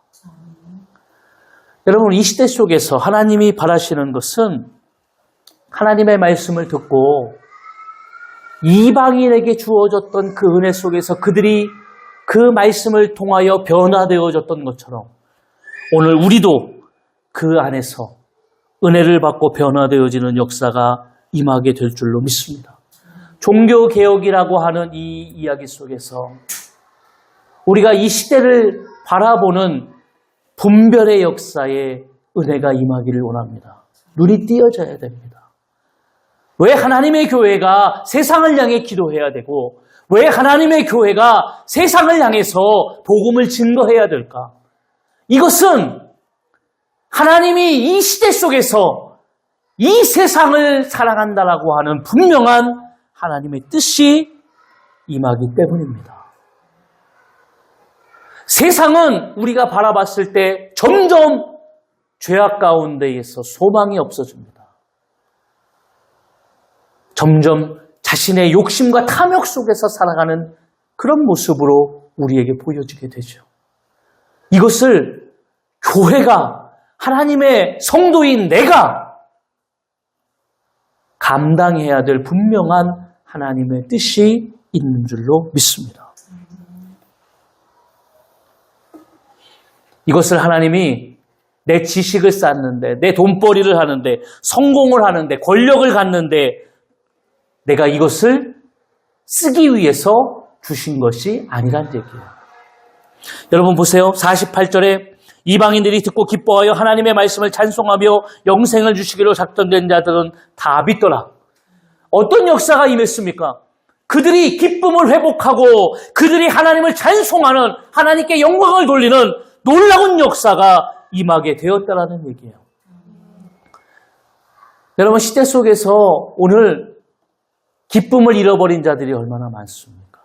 여러분 이 시대 속에서 하나님이 바라시는 것은 하나님의 말씀을 듣고 이방인에게 주어졌던 그 은혜 속에서 그들이 그 말씀을 통하여 변화되어졌던 것처럼 오늘 우리도 그 안에서 은혜를 받고 변화되어지는 역사가 임하게 될 줄로 믿습니다. 종교개혁이라고 하는 이 이야기 속에서 우리가 이 시대를 바라보는 분별의 역사에 은혜가 임하기를 원합니다. 눈이 띄어져야 됩니다. 왜 하나님의 교회가 세상을 향해 기도해야 되고 왜 하나님의 교회가 세상을 향해서 복음을 증거해야 될까? 이것은 하나님이 이 시대 속에서 이 세상을 사랑한다라고 하는 분명한 하나님의 뜻이 임하기 때문입니다. 세상은 우리가 바라봤을 때 점점 죄악 가운데에서 소망이 없어집니다. 점점 자신의 욕심과 탐욕 속에서 살아가는 그런 모습으로 우리에게 보여지게 되죠. 이것을 교회가 하나님의 성도인 내가 감당해야 될 분명한 하나님의 뜻이 있는 줄로 믿습니다. 이것을 하나님이 내 지식을 쌓는데, 내 돈벌이를 하는데, 성공을 하는데, 권력을 갖는데 내가 이것을 쓰기 위해서 주신 것이 아니란 얘기예요. 여러분 보세요. 48절에 이방인들이 듣고 기뻐하여 하나님의 말씀을 찬송하며 영생을 주시기로 작정된 자들은 다 믿더라. 어떤 역사가 임했습니까? 그들이 기쁨을 회복하고 그들이 하나님을 찬송하는 하나님께 영광을 돌리는 놀라운 역사가 임하게 되었다라는 얘기예요. 여러분 시대 속에서 오늘 기쁨을 잃어버린 자들이 얼마나 많습니까?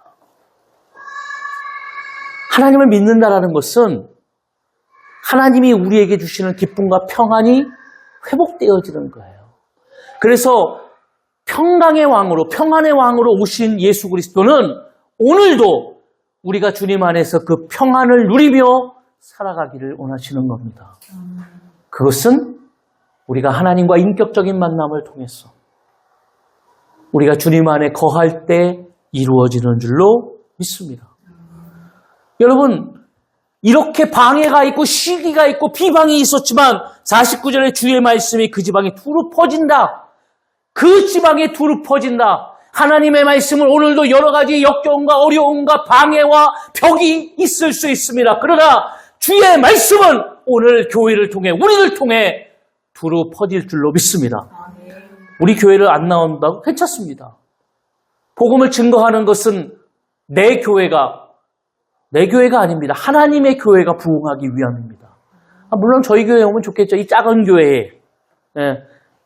하나님을 믿는다라는 것은 하나님이 우리에게 주시는 기쁨과 평안이 회복되어지는 거예요. 그래서 평강의 왕으로, 평안의 왕으로 오신 예수 그리스도는 오늘도 우리가 주님 안에서 그 평안을 누리며 살아가기를 원하시는 겁니다. 그것은 우리가 하나님과 인격적인 만남을 통해서 우리가 주님 안에 거할 때 이루어지는 줄로 믿습니다. 여러분, 이렇게 방해가 있고 시기가 있고 비방이 있었지만 49절에 주의 말씀이 그 지방에 두루 퍼진다. 그 지방에 두루 퍼진다. 하나님의 말씀을 오늘도 여러 가지 역경과 어려움과 방해와 벽이 있을 수 있습니다. 그러나 주의 말씀은 오늘 교회를 통해 우리를 통해 두루 퍼질 줄로 믿습니다. 우리 교회를 안 나온다고? 괜찮습니다. 복음을 증거하는 것은 내 교회가 아닙니다. 하나님의 교회가 부흥하기 위함입니다. 물론 저희 교회에 오면 좋겠죠. 이 작은 교회에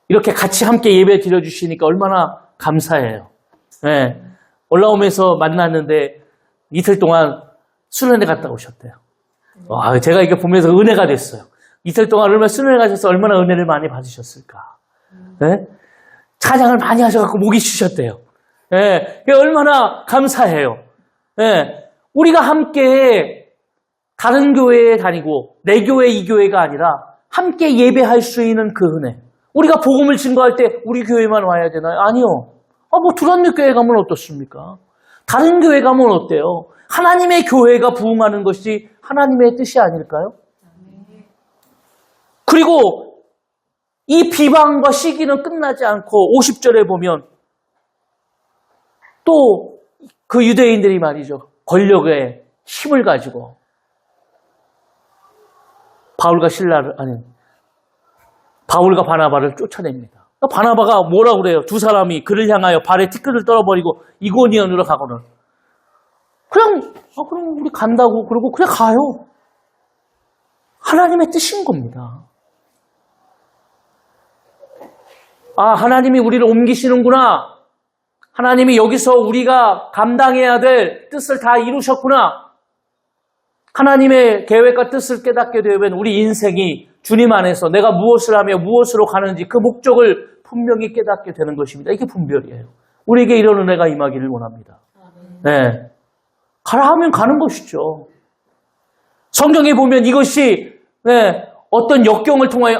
이렇게 같이 함께 예배 드려주시니까 얼마나 감사해요. 올라오면서 만났는데 이틀 동안 수련회 갔다 오셨대요. 와, 제가 이게 보면서 은혜가 됐어요. 이틀 동안 얼마나 수련회 가셔서 얼마나 은혜를 많이 받으셨을까. 찬양을 많이 하셔서 목이 쉬셨대요. 얼마나 감사해요. 우리가 함께 다른 교회에 다니고 내 교회 이 교회가 아니라 함께 예배할 수 있는 그 은혜. 우리가 복음을 증거할 때 우리 교회만 와야 되나요? 아니요. 뭐 두란노 교회 가면 어떻습니까? 다른 교회 가면 어때요? 하나님의 교회가 부흥하는 것이 하나님의 뜻이 아닐까요? 그리고 이 비방과 시기는 끝나지 않고 50절에 보면 또 그 유대인들이 말이죠. 권력의 힘을 가지고 바울과 바나바를 쫓아냅니다. 바나바가 뭐라고 그래요? 두 사람이 그를 향하여 발에 티끌을 떨어버리고 이고니온으로 가고는 그냥 그럼 우리 간다고 그러고 그냥 가요. 하나님의 뜻인 겁니다. 하나님이 우리를 옮기시는구나. 하나님이 여기서 우리가 감당해야 될 뜻을 다 이루셨구나. 하나님의 계획과 뜻을 깨닫게 되면 우리 인생이 주님 안에서 내가 무엇을 하며 무엇으로 가는지 그 목적을 분명히 깨닫게 되는 것입니다. 이게 분별이에요. 우리에게 이런 은혜가 임하기를 원합니다. 가라 하면 가는 것이죠. 성경에 보면 이것이 어떤 역경을 통하여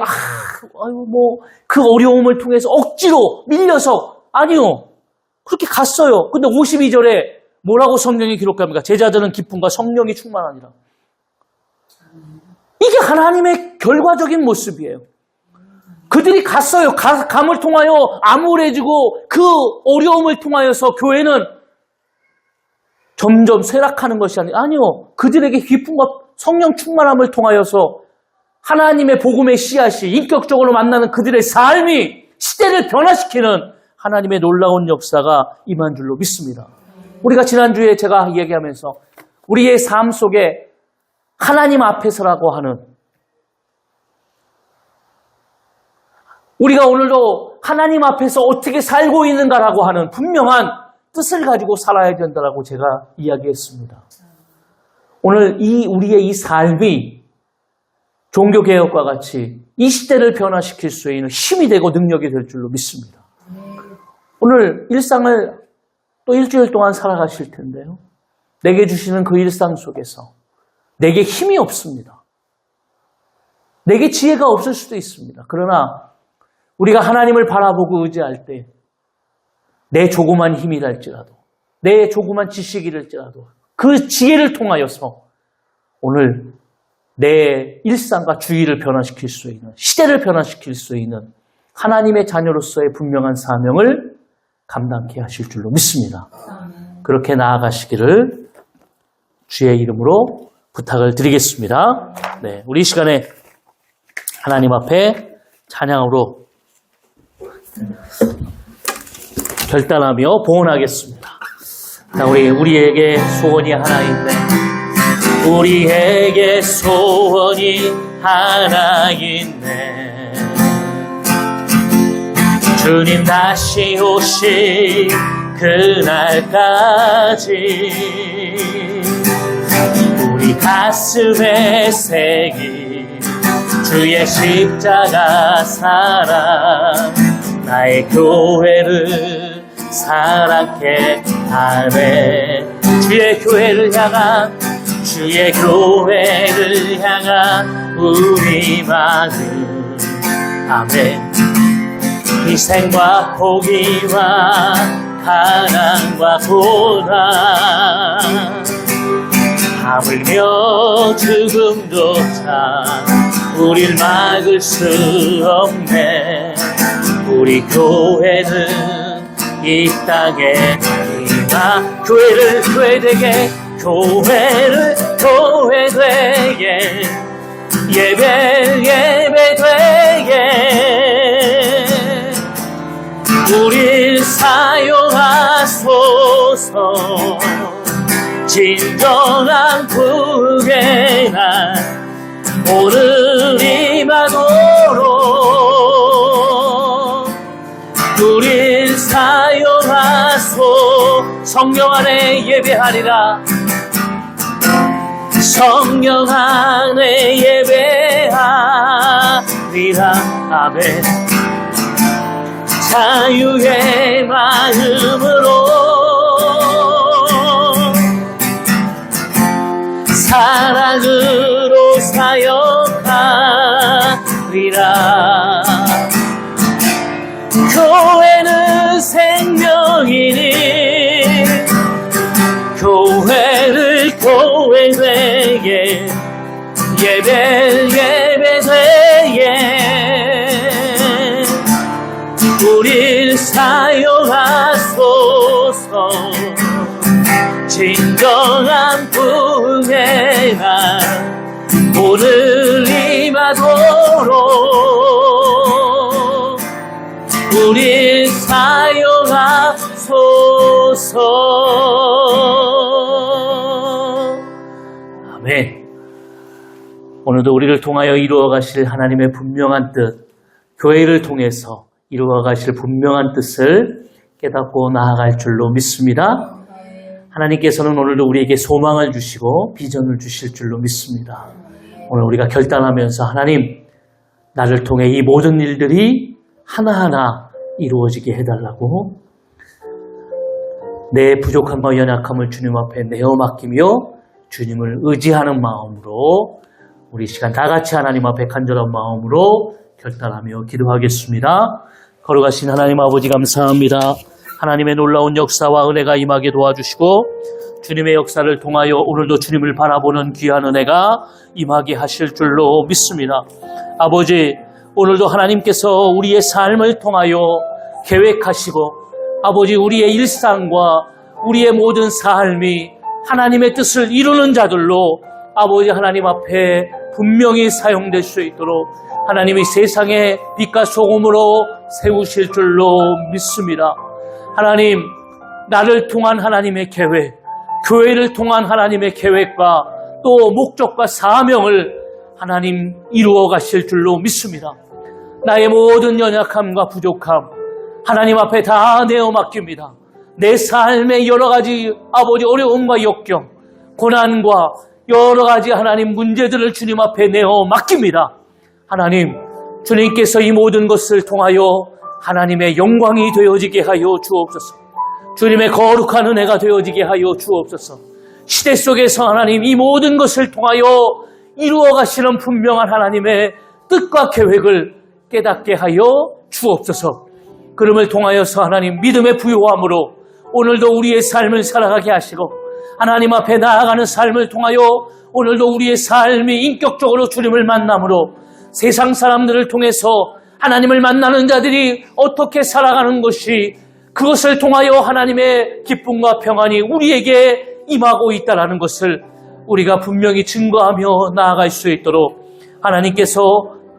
그 어려움을 통해서 억지로 밀려서 아니요. 그렇게 갔어요. 근데 52절에 뭐라고 성경이 기록합니까? 제자들은 기쁨과 성령이 충만하니라. 이게 하나님의 결과적인 모습이에요. 그들이 갔어요. 감을 통하여 암울해지고 그 어려움을 통하여서 교회는 점점 쇠락하는 것이 아니요. 그들에게 기쁨과 성령 충만함을 통하여서 하나님의 복음의 씨앗이 인격적으로 만나는 그들의 삶이 시대를 변화시키는 하나님의 놀라운 역사가 임한 줄로 믿습니다. 우리가 지난주에 제가 이야기하면서 우리의 삶 속에 하나님 앞에서라고 하는 우리가 오늘도 하나님 앞에서 어떻게 살고 있는가라고 하는 분명한 뜻을 가지고 살아야 된다라고 제가 이야기했습니다. 오늘 우리의 이 삶이 종교개혁과 같이 이 시대를 변화시킬 수 있는 힘이 되고 능력이 될 줄로 믿습니다. 오늘 일상을 또 일주일 동안 살아가실 텐데요. 내게 주시는 그 일상 속에서 내게 힘이 없습니다. 내게 지혜가 없을 수도 있습니다. 그러나 우리가 하나님을 바라보고 의지할 때 내 조그만 힘이랄지라도 내 조그만 지식이랄지라도 그 지혜를 통하여서 오늘 내 일상과 주의를 변화시킬 수 있는 시대를 변화시킬 수 있는 하나님의 자녀로서의 분명한 사명을 감당케 하실 줄로 믿습니다. 그렇게 나아가시기를 주의 이름으로 부탁을 드리겠습니다. 우리 이 시간에 하나님 앞에 찬양으로 결단하며 봉헌하겠습니다. 우리에게 소원이 하나 있네. 우리에게 소원이 하나 있네. 주님 다시 오실 그날까지 우리 가슴에 새긴 주의 십자가 사랑 나의 교회를 사랑케 하네. 주의 교회를 향한 우리 마음 아멘. 희생과 포기와 가난과 고난 하물며 죽음조차 우릴 막을 수 없네. 우리 교회는 이 땅에 임하 교회되게 예배되게 진정한 부흥의 날 오늘 임하도록 우릴 사용하소. 성령 안에 예배하리라. 성령 안에 예배하리라. 아멘. 자유의 마음으로 사랑으로 사역하리라. 교회는 생명이니 교회를 교회되게 예배되게 우릴 사용하소서. 진정한 부흥의 날 오늘 임하도록 우릴 사용하소서. 아멘. 오늘도 우리를 통하여 이루어 가실 하나님의 분명한 뜻, 교회를 통해서 이루어 가실 분명한 뜻을 깨닫고 나아갈 줄로 믿습니다. 하나님께서는 오늘도 우리에게 소망을 주시고 비전을 주실 줄로 믿습니다. 오늘 우리가 결단하면서 하나님, 나를 통해 이 모든 일들이 하나하나 이루어지게 해달라고 내 부족함과 연약함을 주님 앞에 내어 맡기며 주님을 의지하는 마음으로 우리 시간 다 같이 하나님 앞에 간절한 마음으로 결단하며 기도하겠습니다. 거룩하신 하나님 아버지 감사합니다. 하나님의 놀라운 역사와 은혜가 임하게 도와주시고 주님의 역사를 통하여 오늘도 주님을 바라보는 귀한 은혜가 임하게 하실 줄로 믿습니다. 아버지, 오늘도 하나님께서 우리의 삶을 통하여 계획하시고 아버지 우리의 일상과 우리의 모든 삶이 하나님의 뜻을 이루는 자들로 아버지 하나님 앞에 분명히 사용될 수 있도록 하나님이 세상의 빛과 소금으로 세우실 줄로 믿습니다. 하나님, 나를 통한 하나님의 계획, 교회를 통한 하나님의 계획과 또 목적과 사명을 하나님 이루어 가실 줄로 믿습니다. 나의 모든 연약함과 부족함 하나님 앞에 다 내어 맡깁니다. 내 삶의 여러 가지 아버지 어려움과 역경, 고난과 여러 가지 하나님 문제들을 주님 앞에 내어 맡깁니다. 하나님, 주님께서 이 모든 것을 통하여 하나님의 영광이 되어지게 하여 주옵소서. 주님의 거룩한 은혜가 되어지게 하여 주옵소서. 시대 속에서 하나님 이 모든 것을 통하여 이루어 가시는 분명한 하나님의 뜻과 계획을 깨닫게 하여 주옵소서. 그름을 통하여서 하나님 믿음의 부요함으로 오늘도 우리의 삶을 살아가게 하시고 하나님 앞에 나아가는 삶을 통하여 오늘도 우리의 삶이 인격적으로 주님을 만남으로 세상 사람들을 통해서 하나님을 만나는 자들이 어떻게 살아가는 것이 그것을 통하여 하나님의 기쁨과 평안이 우리에게 임하고 있다는 것을 우리가 분명히 증거하며 나아갈 수 있도록 하나님께서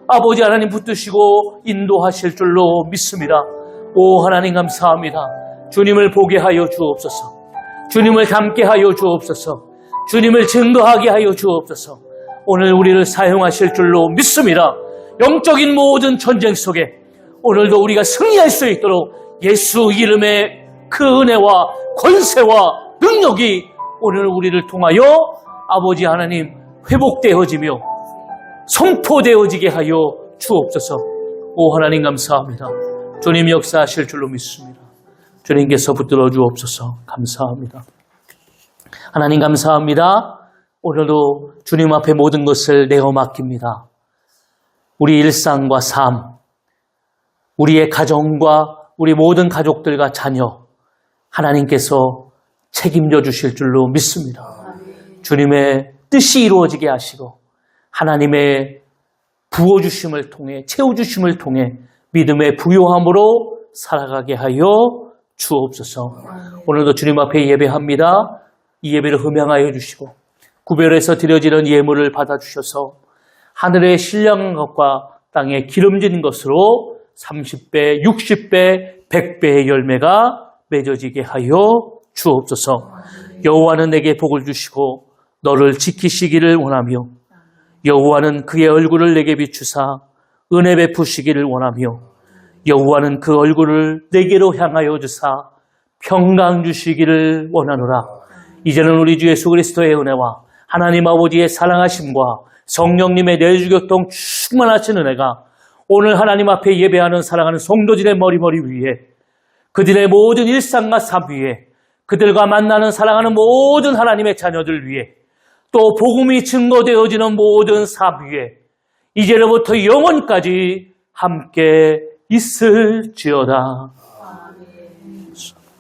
아버지 하나님 붙드시고 인도하실 줄로 믿습니다. 오 하나님 감사합니다. 주님을 보게 하여 주옵소서. 주님을 닮게 하여 주옵소서. 주님을 증거하게 하여 주옵소서. 오늘 우리를 사용하실 줄로 믿습니다. 영적인 모든 전쟁 속에 오늘도 우리가 승리할 수 있도록 예수 이름의 그 은혜와 권세와 능력이 오늘 우리를 통하여 아버지 하나님 회복되어지며 선포되어지게 하여 주옵소서. 오 하나님 감사합니다. 주님 역사하실 줄로 믿습니다. 주님께서 붙들어 주옵소서. 감사합니다. 하나님 감사합니다. 오늘도 주님 앞에 모든 것을 내어 맡깁니다. 우리 일상과 삶, 우리의 가정과 우리 모든 가족들과 자녀 하나님께서 책임져 주실 줄로 믿습니다. 주님의 뜻이 이루어지게 하시고 하나님의 부어주심을 통해 채워주심을 통해 믿음의 부요함으로 살아가게 하여 주옵소서. 오늘도 주님 앞에 예배합니다. 이 예배를 흠양하여 주시고 구별해서 드려지는 예물을 받아주셔서 하늘의 신령한 것과 땅에 기름진 것으로 30배, 60배, 100배의 열매가 맺어지게 하여 주옵소서. 여호와는 내게 복을 주시고 너를 지키시기를 원하며 여호와는 그의 얼굴을 내게 비추사 은혜 베푸시기를 원하며 여호와는 그 얼굴을 내게로 향하여 주사 평강 주시기를 원하노라. 이제는 우리 주 예수 그리스도의 은혜와 하나님 아버지의 사랑하심과 성령님의 내주교통 충만하신 은혜가 오늘 하나님 앞에 예배하는 사랑하는 성도들의 머리머리 위에 그들의 모든 일상과 삶 위에 그들과 만나는 사랑하는 모든 하나님의 자녀들 위에 또 복음이 증거되어지는 모든 삶 위에 이제로부터 영원까지 함께 있을지어다.